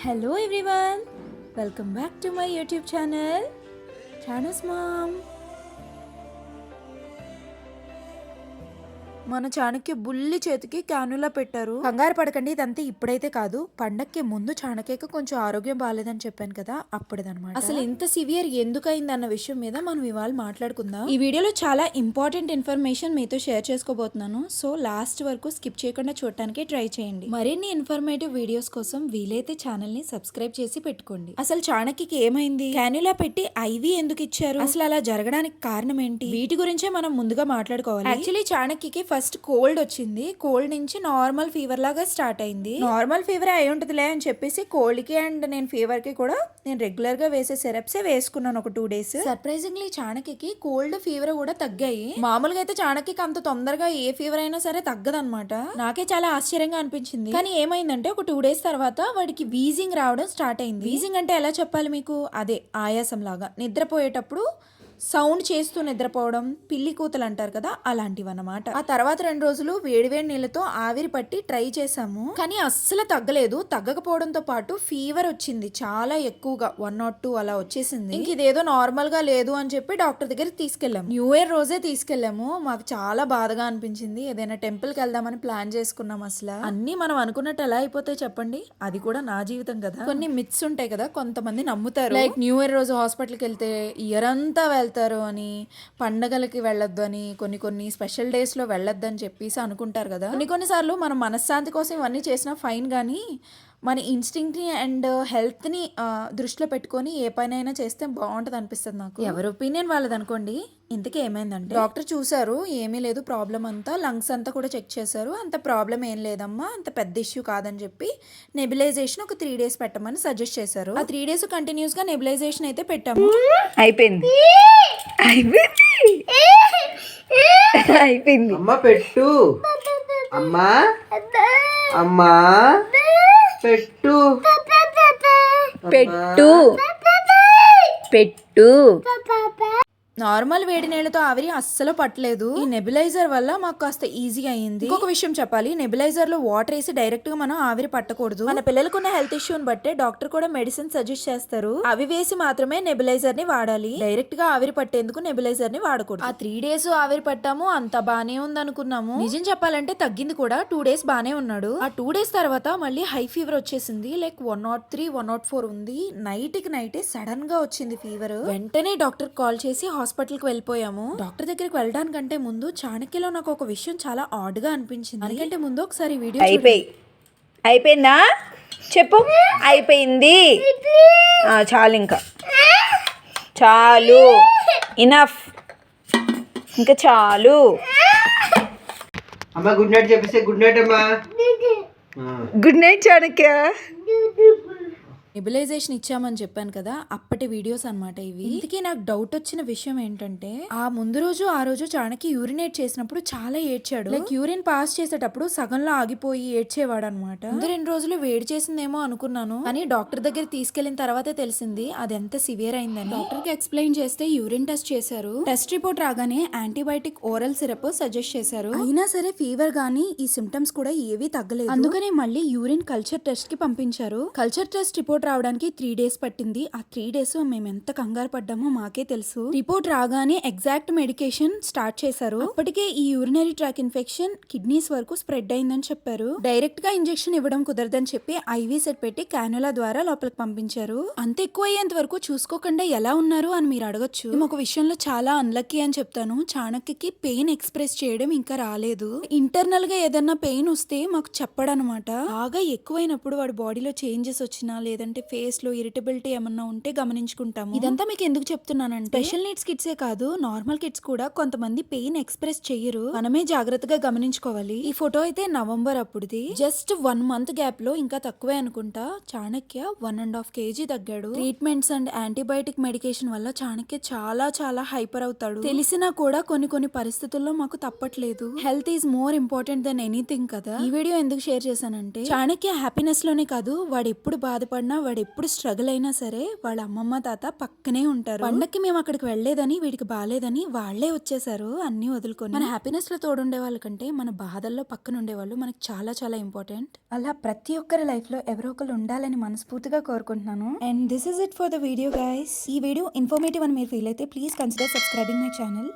Hello everyone, welcome back to my YouTube channel, Chana's Mom. మన చాణక్య బుల్లి చేతికి క్యానులా పెట్టారు. కంగారు పడకండి, ఇదంతా ఇప్పుడైతే కాదు, పండక్కి ముందు చాణక్యకి కొంచెం ఆరోగ్యం బాగాలేదని చెప్పాను కదా, అప్పుడదనమాట. అసలు ఇంత సివియర్ ఎందుకైంది అన్న విషయం మీద మనం ఇవాళ మాట్లాడుకుందాం. ఈ వీడియోలో చాలా ఇంపార్టెంట్ ఇన్ఫర్మేషన్ మీతో షేర్ చేసుకోబోతున్నాను. సో లాస్ట్ వరకు స్కిప్ చేయకుండా చూడటానికి ట్రై చేయండి. మరిన్ని ఇన్ఫర్మేటివ్ వీడియోస్ కోసం వీలైతే ఛానల్ ని సబ్స్క్రైబ్ చేసి పెట్టుకోండి. అసలు చాణక్యకి ఏమైంది, క్యానులా పెట్టి ఐవి ఎందుకు ఇచ్చారు, అసలు అలా జరగడానికి కారణం ఏంటి, వీటి గురించే మనం ముందుగా మాట్లాడుకోవాలి. యాక్చువల్లీ చాణక్యకి ఫస్ట్ కోల్డ్ వచ్చింది. కోల్డ్ నుంచి నార్మల్ ఫీవర్ లాగా స్టార్ట్ అయింది. నార్మల్ ఫీవర్ అయి ఉంటుందిలే అని చెప్పేసి కోల్డ్ కి అండ్ నేను ఫీవర్ కి కూడా నేను రెగ్యులర్ గా వేసే సిరప్సే వేసుకున్నాను ఒక 2 days. సర్ప్రైజింగ్లీ చాణక్యకి కోల్డ్ ఫీవర్ కూడా తగ్గాయి. మామూలుగా అయితే చాణక్యకి అంత తొందరగా ఏ ఫీవర్ అయినా సరే తగ్గదనమాట. నాకే చాలా ఆశ్చర్యంగా అనిపించింది. కానీ ఏమైందంటే ఒక 2 days తర్వాత వాడికి వీజింగ్ రావడం స్టార్ట్ అయింది. వీజింగ్ అంటే ఎలా చెప్పాలి మీకు, అదే ఆయాసం లాగా, నిద్రపోయేటప్పుడు సౌండ్ చేస్తూ నిద్రపోవడం, పిల్లి కూతలు అంటారు కదా, అలాంటివన్నమాట. ఆ తర్వాత 2 రోజులు వేడివేడి నీళ్ళతో ఆవిరి పట్టి ట్రై చేసాము, కానీ అస్సలు తగ్గలేదు. తగ్గకపోవడంతో పాటు ఫీవర్ వచ్చింది చాలా ఎక్కువగా, 102 అలా వచ్చేసింది. ఇంక ఇదేదో నార్మల్ గా లేదు అని చెప్పి డాక్టర్ దగ్గరికి తీసుకెళ్ళాము. న్యూ ఇయర్ రోజే తీసుకెళ్ళాము. మాకు చాలా బాధగా అనిపించింది. ఏదైనా టెంపుల్ కి వెళ్దామని ప్లాన్ చేసుకున్నాం. అసలు అన్ని మనం అనుకున్నట్టు ఎలా అయిపోతాయి చెప్పండి, అది కూడా నా జీవితం కదా. కొన్ని మిత్స్ ఉంటాయి కదా, కొంతమంది నమ్ముతారు. లైక్ న్యూ ఇయర్ రోజు హాస్పిటల్కి వెళ్తే ఇయర్ అంతా వెళ్తారు అని, పండగలకి వెళ్ళొద్దు అని, కొన్ని స్పెషల్ డేస్ లో వెళ్ళొద్దు అని చెప్పేసి అనుకుంటారు కదా. కొన్నిసార్లు మనం మనశ్శాంతి కోసం ఇవన్నీ చేసినా ఫైన్, కానీ మన ఇన్స్టింక్ట్ ని అండ్ హెల్త్ ని దృష్టిలో పెట్టుకొని ఏ పనైనా చేస్తే బాగుంటది అనిపిస్తుంది నాకు. ఎవరి ఒపీనియన్ వాళ్ళది అనుకోండి. ఇంతకీ ఏమైందంటే డాక్టర్ చూసారు, ఏమీ లేదు ప్రాబ్లం అంతా, లంగ్స్ అంతా కూడా చెక్ చేశారు, అంత ప్రాబ్లం ఏం లేదమ్మా, అంత పెద్ద ఇష్యూ కాదని చెప్పి నెబిలైజేషన్ ఒక 3 days పెట్టమని సజెస్ట్ చేశారు. ఆ 3 days కంటిన్యూస్ గా నెబిలైజేషన్ అయితే పెట్టాము. అయిపోయింది అయిపోయింది. అమ్మ పెట్టు, అమ్మా అమ్మా పెట్టు పెట్టు పెట్టు. నార్మల్ వేడి నీళ్ళతో ఆవిరి అస్సలు పట్టలేదు. ఈ నెబిలైజర్ వల్ల మాకు కాస్త ఈజీ అయ్యింది. ఇంకొక విషయం చెప్పాలి, నెబిలైజర్ లో వాటర్ వేసి డైరెక్ట్ గా మనం ఆవిరి పట్టకూడదు. మన పిల్లలకున్న హెల్త్ ఇష్యూని బట్టే డాక్టర్ కూడా మెడిసిన్ సజెస్ట్ చేస్తారు. అవి వేసి మాత్రమే నెబిలైజర్ ని వాడాలి. డైరెక్ట్ గా ఆవిరి పట్టేందుకు నెబిలైజర్ ని వాడకూడదు. ఆ 3 days ఆవిరి పట్టాము, అంత బానే ఉంది అనుకున్నాము. నిజం చెప్పాలంటే తగ్గింది కూడా. 2 days బానే ఉన్నాడు. ఆ 2 days తర్వాత మళ్ళీ హై ఫీవర్ వచ్చేసింది. లైక్ 103, 104 ఉంది. నైట్ కి నైటే సడన్ గా వచ్చింది ఫీవర్. వెంటనే డాక్టర్ కాల్ చేసి హాస్పిటల్ కి వెళ్ళిపోయాము. డాక్టర్ దగ్గరికి వెళ్ళడానికంటే ముందు చాణక్యలో నాకు ఒక విషయం చాలా ఆడ్ గా అనిపించింది. అందుకంటే ముందు ఒకసారి వీడియో అయిపోయిందా చెప్పు. అయిపోయింది, చాలు, ఇంకా చాలు, ఇనఫ్, ఇంకా చాలు. అమ్మ గుడ్ నైట్ చెప్పేసి గుడ్ నైట్ అమ్మా. Good night Chanakya. నెబిలైజేషన్ ఇచ్చామని చెప్పాను కదా, అప్పటి వీడియోస్ అన్నమాట ఇవి. ఇందుకే నాకు డౌట్ వచ్చిన విషయం ఏంటంటే, ఆ ముందు రోజు ఆ రోజు చాణక్య యూరినేట్ చేసినప్పుడు చాలా ఏడ్చాడు. లైక్ యూరిన్ పాస్ చేసేటప్పుడు సగంలో ఆగిపోయి ఏడ్చేవాడు అనమాట. 2 రోజులు వేడి చేసిందేమో అనుకున్నాను, కానీ డాక్టర్ దగ్గర తీసుకెళ్లిన తర్వాతే తెలిసింది అది ఎంత సివియర్ అయిందని. డాక్టర్ కి ఎక్స్ప్లెయిన్ చేస్తే యూరిన్ టెస్ట్ చేశారు. టెస్ట్ రిపోర్ట్ రాగానే యాంటీబయాటిక్ ఓరల్ సిరప్ సజెస్ట్ చేశారు. అయినా సరే ఫీవర్ గానీ ఈ సిమ్టమ్స్ కూడా ఏవీ తగ్గలేదు. అందుకనే మళ్ళీ యూరిన్ కల్చర్ టెస్ట్ కి పంపించారు. కల్చర్ టెస్ట్ రిపోర్ట్ రావడానికి 3 days పట్టింది. ఆ 3 days మేము ఎంత కంగారు పడ్డామో మాకే తెలుసు. రిపోర్ట్ రాగానే ఎగ్జాక్ట్ మెడికేషన్ స్టార్ట్ చేశారు. అప్పటికే ఈ యూరినరీ ట్రాక్ ఇన్ఫెక్షన్ కిడ్నీస్ వరకు స్ప్రెడ్ అయిందని చెప్పారు. డైరెక్ట్ గా ఇంజెక్షన్ ఇవ్వడం కుదరదని చెప్పి ఐవీ సెట్ పెట్టి క్యానులా ద్వారా లోపలికి పంపించారు. అంత ఎక్కువ అయ్యేంత వరకు చూసుకోకుండా ఎలా ఉన్నారు అని మీరు అడగొచ్చు. ఒక విషయంలో చాలా అన్లక్కీ అని చెప్తాను. చాణక్యకి పెయిన్ ఎక్స్ప్రెస్ చేయడం ఇంకా రాలేదు. ఇంటర్నల్ గా ఏదన్నా పెయిన్ వస్తే మాకు చెప్పడనమాట. బాగా ఎక్కువైనప్పుడు వాడి బాడీలో చేంజెస్ వచ్చినా లేదంటే ఫేస్ లో ఇరిటబిలిటీ ఏమన్నా ఉంటే గమనించుకుంటాము. ఇదంతా మీకు ఎందుకు చెప్తున్నానంటే, స్పెషల్ నీడ్స్ కిడ్సే కాదు, నార్మల్ కిడ్స్ కూడా కొంతమంది పెయిన్ ఎక్స్ప్రెస్ చెయ్యరు. మనమే జాగ్రత్తగా గమనించుకోవాలి. ఈ ఫోటో అయితే నవంబర్ అప్పుడుది. జస్ట్ 1 month గ్యాప్ లో, ఇంకా తక్కువే అనుకుంటా, చాణక్య 1.5 kg తగ్గాడు. ట్రీట్మెంట్స్ అండ్ యాంటీబయాటిక్ మెడికేషన్ వల్ల చాణక్య చాలా చాలా హైపర్ అవుతాడు. తెలిసినా కూడా కొన్ని పరిస్థితుల్లో మాకు తప్పట్లేదు. Health is more important than anything కదా. ఈ వీడియో ఎందుకు షేర్ చేశానంటే, చాణక్య హ్యాపీనెస్ లోనే కాదు, వాడు ఎప్పుడు బాధపడినా వాడు ఎప్పుడు స్ట్రగుల్ అయినా సరే వాళ్ళ అమ్మమ్మ తాత పక్కనే ఉంటారు. పండక్కి మేము అక్కడికి వెళ్లేదని వీడికి బాలేదని వాళ్లే వచ్చేసారు అన్ని వదులుకొని. మన హ్యాపీనెస్ లో తోడుండే వాళ్ళకంటే మన బాధల్లో పక్కన ఉండేవాళ్ళు మనకు చాలా చాలా ఇంపార్టెంట్. అలా ప్రతి ఒక్కరి లైఫ్ లో ఎవరో ఒకరు ఉండాలని మనస్ఫూర్తిగా కోరుకుంటున్నాను. And this is it for the video guys. ఈ వీడియో ఇన్ఫర్మేటివ్ అని మీరు ఫీల్ అయితే please consider subscribing my channel.